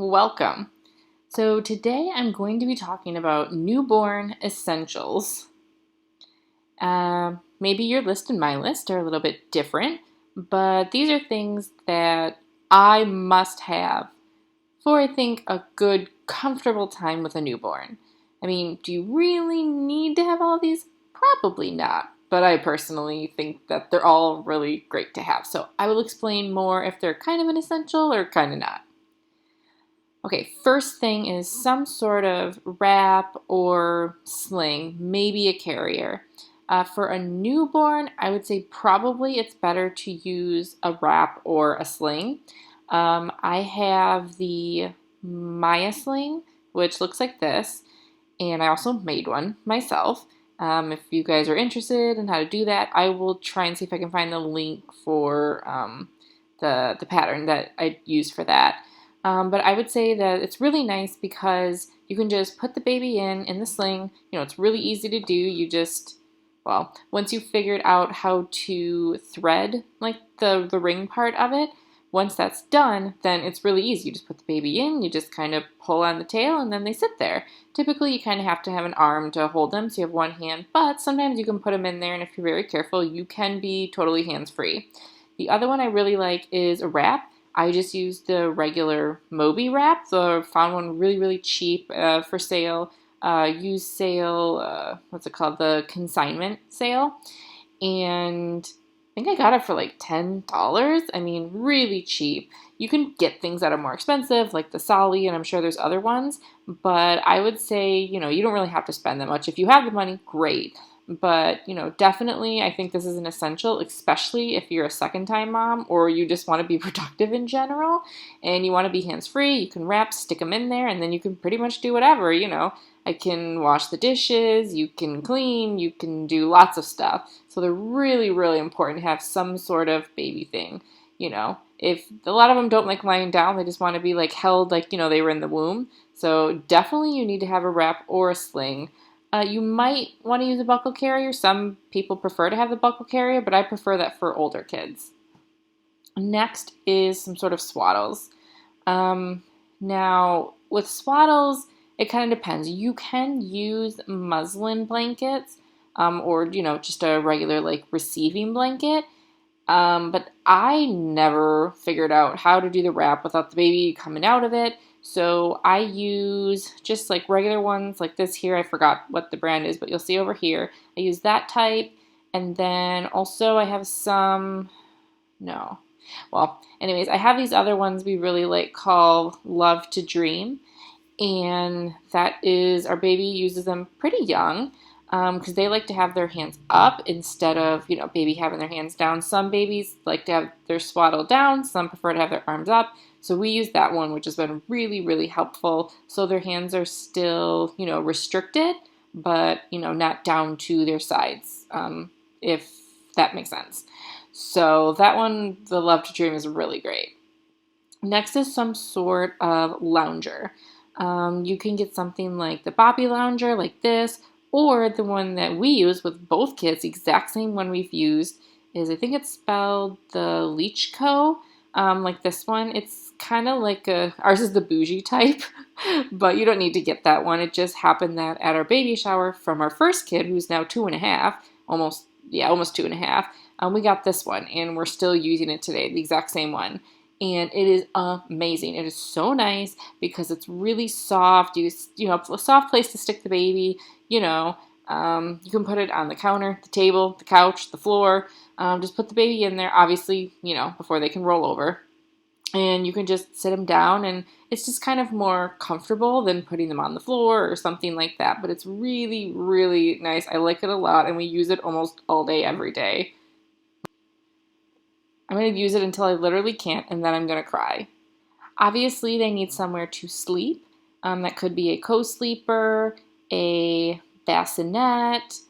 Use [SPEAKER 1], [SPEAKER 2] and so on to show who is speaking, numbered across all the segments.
[SPEAKER 1] Welcome. So today I'm going to be talking about newborn essentials. Maybe your list and my list are a little bit different, but these are things that I must have for, I think, a good, comfortable time with a newborn. I mean, do you really need to have all these? Probably not, but I personally think that they're all really great to have. So I will explain more if they're kind of an essential or kind of not. Okay, first thing is some sort of wrap or sling, maybe a carrier. For a newborn, I would say probably it's better to use a wrap or a sling. I have the Maya sling, which looks like this, and I also made one myself. If you guys are interested in how to do that, I will try and see if I can find the link for the pattern that I use for that. But I would say that it's really nice because you can just put the baby in the sling. You know, it's really easy to do. You just, well, once you've figured out how to thread like the ring part of it, once that's done, then it's really easy. You just put the baby in, you just kind of pull on the tail, and then they sit there. Typically, you kind of have to have an arm to hold them, so you have one hand, but sometimes you can put them in there, and if you're very careful, you can be totally hands-free. The other one I really like is a wrap. I just use the regular Moby wrap. So I found one really, really cheap for sale. Used sale, what's it called? The consignment sale. And I think I got it for like $10. I mean, really cheap. You can get things that are more expensive, like the Solly, and I'm sure there's other ones. But I would say, you don't really have to spend that much. If you have the money, great. But, definitely I think this is an essential, especially if you're a second-time mom or you just want to be productive in general and you want to be hands-free. You can wrap, stick them in there, and then you can pretty much do whatever, I can wash the dishes, you can clean, you can do lots of stuff. So they're really, really important to have some sort of baby thing, If a lot of them don't like lying down, they just want to be like held like, they were in the womb. So definitely you need to have a wrap or a sling. You might want to use a buckle carrier. Some people prefer to have the buckle carrier, but I prefer that for older kids. Next is some sort of swaddles. Now, with swaddles, it kind of depends. You can use muslin blankets or, just a regular like receiving blanket. But I never figured out how to do the wrap without the baby coming out of it. So I use just like regular ones like this here. I forgot what the brand is, but you'll see over here. I use that type. And then also I have some, no. Well, anyways, I have these other ones we really like called Love to Dream. And that is, our baby uses them pretty young because they like to have their hands up instead of, baby having their hands down. Some babies like to have their swaddle down. Some prefer to have their arms up. So we use that one, which has been really, really helpful. So their hands are still, restricted, but, not down to their sides, if that makes sense. So that one, the Love to Dream, is really great. Next is some sort of lounger. You can get something like the Boppy Lounger, like this, or the one that we use with both kids, the exact same one we've used, is I think it's spelled the Leech Co. Like this one. It's kind of like ours is the bougie type, but you don't need to get that one. It just happened that at our baby shower from our first kid, who's now 2.5, almost 2.5, we got this one, and we're still using it today, the exact same one. And it is amazing. It is so nice because it's really soft. You know, a soft place to stick the baby. You can put it on the counter, the table, the couch, the floor. Just put the baby in there, obviously, before they can roll over. And you can just sit them down, and it's just kind of more comfortable than putting them on the floor or something like that. But it's really, really nice. I like it a lot, and we use it almost all day, every day. I'm going to use it until I literally can't, and then I'm going to cry. Obviously, they need somewhere to sleep. That could be a co-sleeper, a bassinet,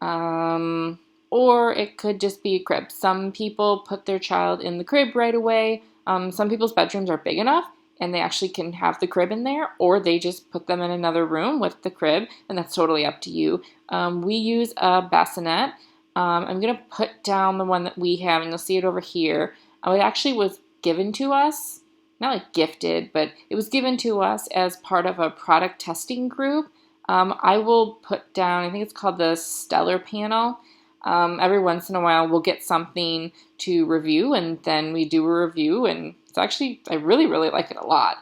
[SPEAKER 1] or it could just be a crib. Some people put their child in the crib right away. Some people's bedrooms are big enough, and they actually can have the crib in there, or they just put them in another room with the crib, and that's totally up to you. We use a bassinet. I'm going to put down the one that we have, and you'll see it over here. It actually was given to us. not like gifted, but it was given to us as part of a product testing group. I will put down, I think it's called the Stellar panel. Every once in a while, we'll get something to review, and then we do a review, and it's actually, I really, really like it a lot.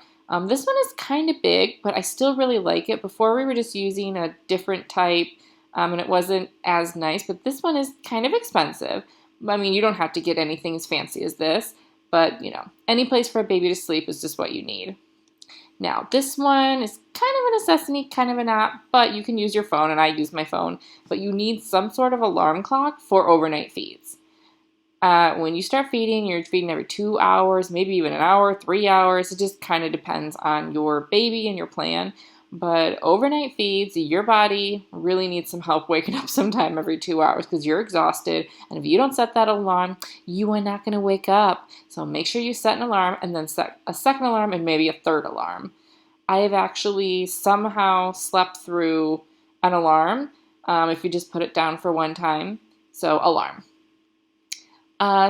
[SPEAKER 1] This one is kind of big, but I still really like it. Before we were just using a different type, and it wasn't as nice, but this one is kind of expensive. I mean, you don't have to get anything as fancy as this, but, any place for a baby to sleep is just what you need. Now, this one is kind of a necessity, kind of a not, but you can use your phone, and I use my phone, but you need some sort of alarm clock for overnight feeds. When you start feeding, you're feeding every 2 hours, maybe even an hour, 3 hours. It just kind of depends on your baby and your plan. But overnight feeds, your body really needs some help waking up sometime every 2 hours because you're exhausted. And if you don't set that alarm, you are not going to wake up. So make sure you set an alarm and then set a second alarm and maybe a third alarm. I have actually somehow slept through an alarm if you just put it down for one time. So alarm.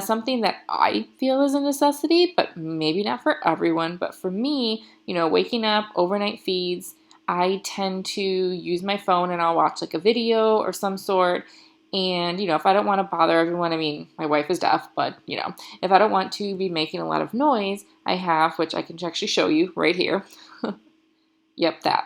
[SPEAKER 1] Something that I feel is a necessity, but maybe not for everyone. But for me, waking up, overnight feeds, I tend to use my phone and I'll watch like a video or some sort. And, if I don't want to bother everyone, I mean, my wife is deaf, but, if I don't want to be making a lot of noise, I have, which I can actually show you right here. Yep, that.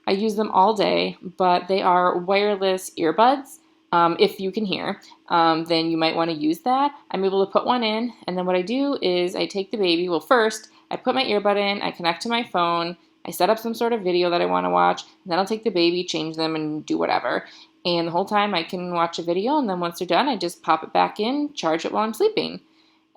[SPEAKER 1] I use them all day, but they are wireless earbuds. If you can hear, then you might want to use that. I'm able to put one in, and then what I do is I take the baby. Well, first, I put my earbud in, I connect to my phone, I set up some sort of video that I want to watch, and then I'll take the baby, change them, and do whatever. And the whole time I can watch a video, and then once they're done, I just pop it back in, charge it while I'm sleeping.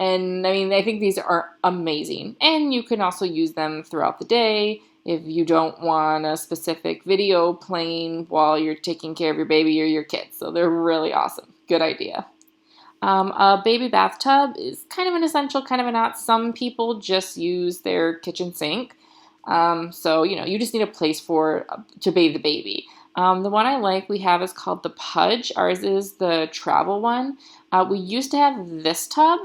[SPEAKER 1] And, I think these are amazing. And you can also use them throughout the day if you don't want a specific video playing while you're taking care of your baby or your kids. So they're really awesome. Good idea. A baby bathtub is kind of an essential, kind of a not. Some people just use their kitchen sink. So, you just need a place to bathe the baby. The one I like we have is called the Pudge. Ours is the travel one. We used to have this tub.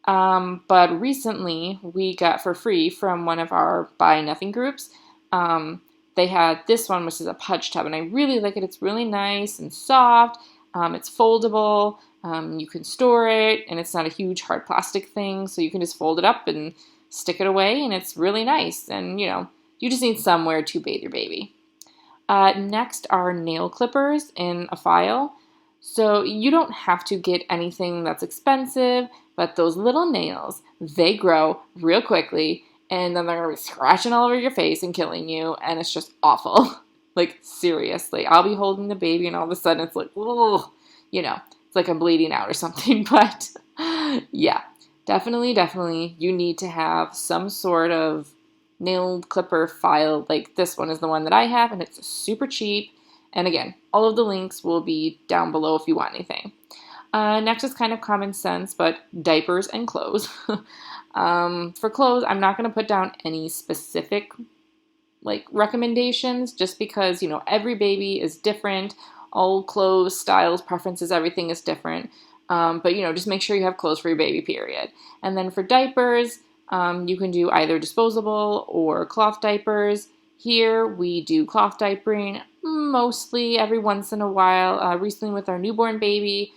[SPEAKER 1] But recently we got for free from one of our Buy Nothing groups. They had this one, which is a Pudge tub, and I really like it. It's really nice and soft. It's foldable. You can store it, and it's not a huge hard plastic thing, so you can just fold it up and stick it away, and it's really nice. And, you just need somewhere to bathe your baby. Next are nail clippers in a file. So you don't have to get anything that's expensive, but those little nails, they grow real quickly, and then they're going to be scratching all over your face and killing you, and it's just awful. Like, seriously. I'll be holding the baby, and all of a sudden it's like, oh, it's like I'm bleeding out or something. But, yeah, definitely, you need to have some sort of nail clipper file. Like, this one is the one that I have, and it's super cheap. And again, all of the links will be down below if you want anything. Next is kind of common sense, but diapers and clothes. For clothes, I'm not going to put down any specific recommendations just because, every baby is different. All clothes, styles, preferences, everything is different. But, just make sure you have clothes for your baby, period. And then for diapers, you can do either disposable or cloth diapers. Here we do cloth diapering mostly every once in a while. Recently with our newborn baby,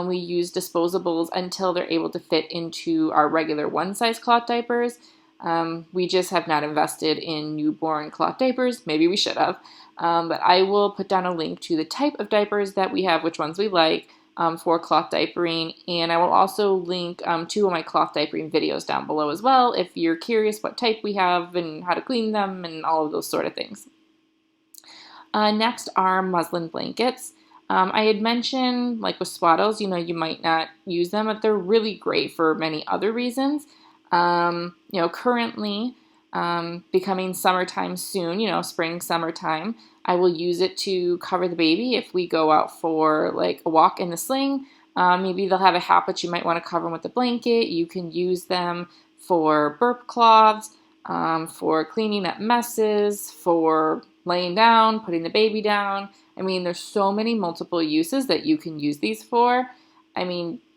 [SPEAKER 1] we use disposables until they're able to fit into our regular one-size cloth diapers. We just have not invested in newborn cloth diapers. Maybe we should have. But I will put down a link to the type of diapers that we have, which ones we like, for cloth diapering. And I will also link 2 of my cloth diapering videos down below as well if you're curious what type we have and how to clean them and all of those sort of things. Next are muslin blankets. I had mentioned, like with Swaddles, you might not use them, but they're really great for many other reasons. Currently, becoming summertime soon, spring, summertime, I will use it to cover the baby if we go out for a walk in the sling. Maybe they'll have a hat, but you might want to cover them with a blanket. You can use them for burp cloths, for cleaning up messes, for laying down, putting the baby down. There's so many multiple uses that you can use these for.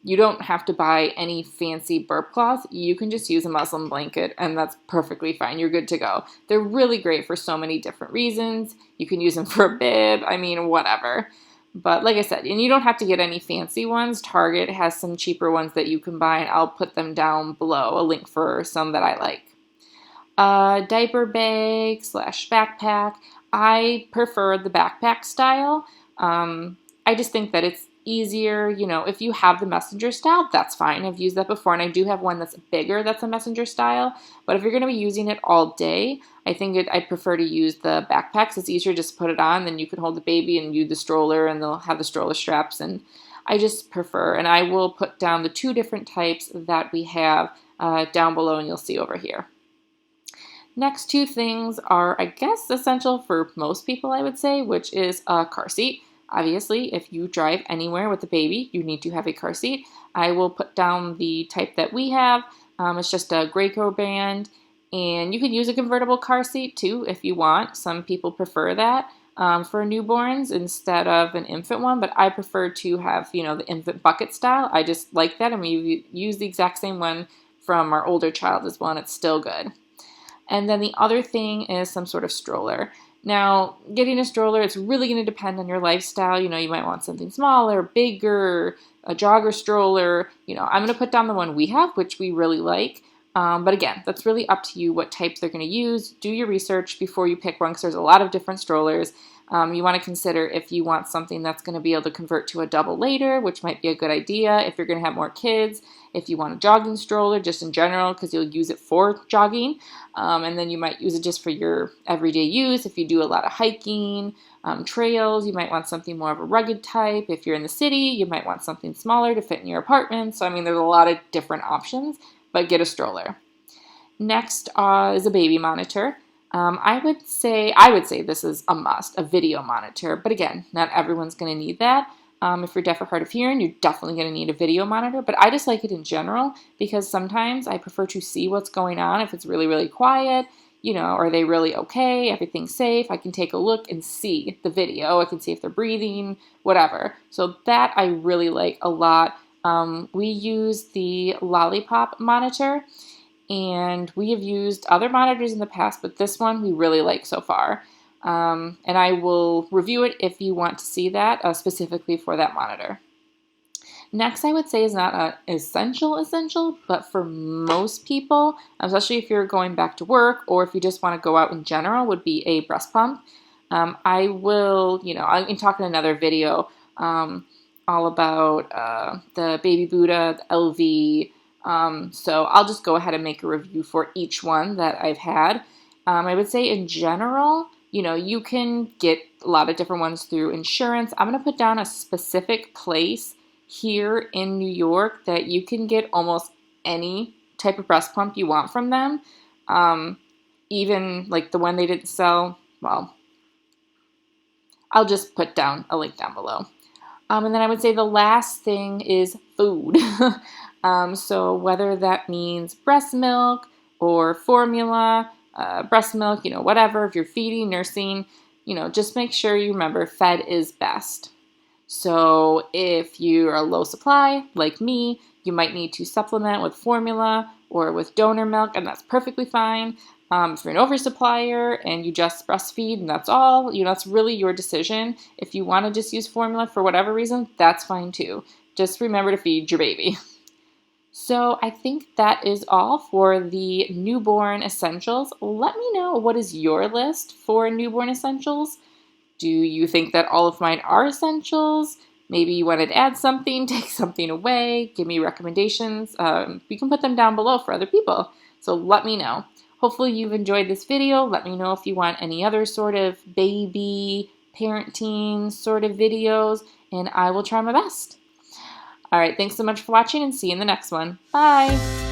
[SPEAKER 1] You don't have to buy any fancy burp cloth. You can just use a muslin blanket, and that's perfectly fine. You're good to go. They're really great for so many different reasons. You can use them for a bib. I mean, whatever. But like I said, and you don't have to get any fancy ones. Target has some cheaper ones that you can buy, and I'll put them down below, a link for some that I like. Diaper bag / backpack. I prefer the backpack style. I just think that it's easier, if you have the messenger style, that's fine. I've used that before, and I do have one that's bigger that's a messenger style. But if you're going to be using it all day, I think I prefer to use the backpacks. It's easier just to put it on, then you can hold the baby and use the stroller, and they'll have the stroller straps, and I just prefer. And I will put down the 2 different types that we have down below, and you'll see over here. Next 2 things are, I guess, essential for most people, I would say, which is a car seat. Obviously, if you drive anywhere with a baby, you need to have a car seat. I will put down the type that we have. It's just a Graco brand, and you can use a convertible car seat too if you want. Some people prefer that for newborns instead of an infant one, but I prefer to have, the infant bucket style. I just like that, and we use the exact same one from our older child as well, and it's still good. And then the other thing is some sort of stroller. Now, getting a stroller, it's really going to depend on your lifestyle. You might want something smaller, bigger, a jogger stroller. I'm going to put down the one we have, which we really like. But again, that's really up to you what type they're going to use. Do your research before you pick one, because there's a lot of different strollers. You want to consider if you want something that's going to be able to convert to a double later, which might be a good idea if you're going to have more kids. If you want a jogging stroller, just in general, because you'll use it for jogging. And then you might use it just for your everyday use. If you do a lot of hiking, trails, you might want something more of a rugged type. If you're in the city, you might want something smaller to fit in your apartment. So, there's a lot of different options, but get a stroller. Next is a baby monitor. I would say this is a must, a video monitor. But again, not everyone's going to need that. If you're deaf or hard of hearing, you're definitely going to need a video monitor. But I just like it in general because sometimes I prefer to see what's going on. If it's really, really quiet, are they really okay? Everything's safe. I can take a look and see the video. I can see if they're breathing, whatever. So that I really like a lot. We use the Lollipop monitor. And we have used other monitors in the past, but this one we really like so far. And I will review it if you want to see that specifically for that monitor. Next, I would say is not an essential, but for most people, especially if you're going back to work or if you just want to go out in general, would be a breast pump. I will, I can talk in another video all about the Baby Buddha, the LV. So I'll just go ahead and make a review for each one that I've had. I would say in general, you can get a lot of different ones through insurance. I'm going to put down a specific place here in New York that you can get almost any type of breast pump you want from them. Even like the one they didn't sell, well, I'll just put down a link down below. And then I would say the last thing is food. So whether that means breast milk or formula, breast milk, whatever, if you're feeding, nursing, just make sure you remember fed is best. So if you're a low supply, like me, you might need to supplement with formula or with donor milk, and that's perfectly fine. If you're an oversupplier and you just breastfeed and that's all, that's really your decision. If you want to just use formula for whatever reason, that's fine too. Just remember to feed your baby. So I think that is all for the newborn essentials. Let me know, what is your list for newborn essentials? Do you think that all of mine are essentials? Maybe you wanted to add something, take something away, give me recommendations. You can put them down below for other people. So let me know. Hopefully you've enjoyed this video. Let me know if you want any other sort of baby, parenting sort of videos, and I will try my best. All right, thanks so much for watching, and see you in the next one. Bye!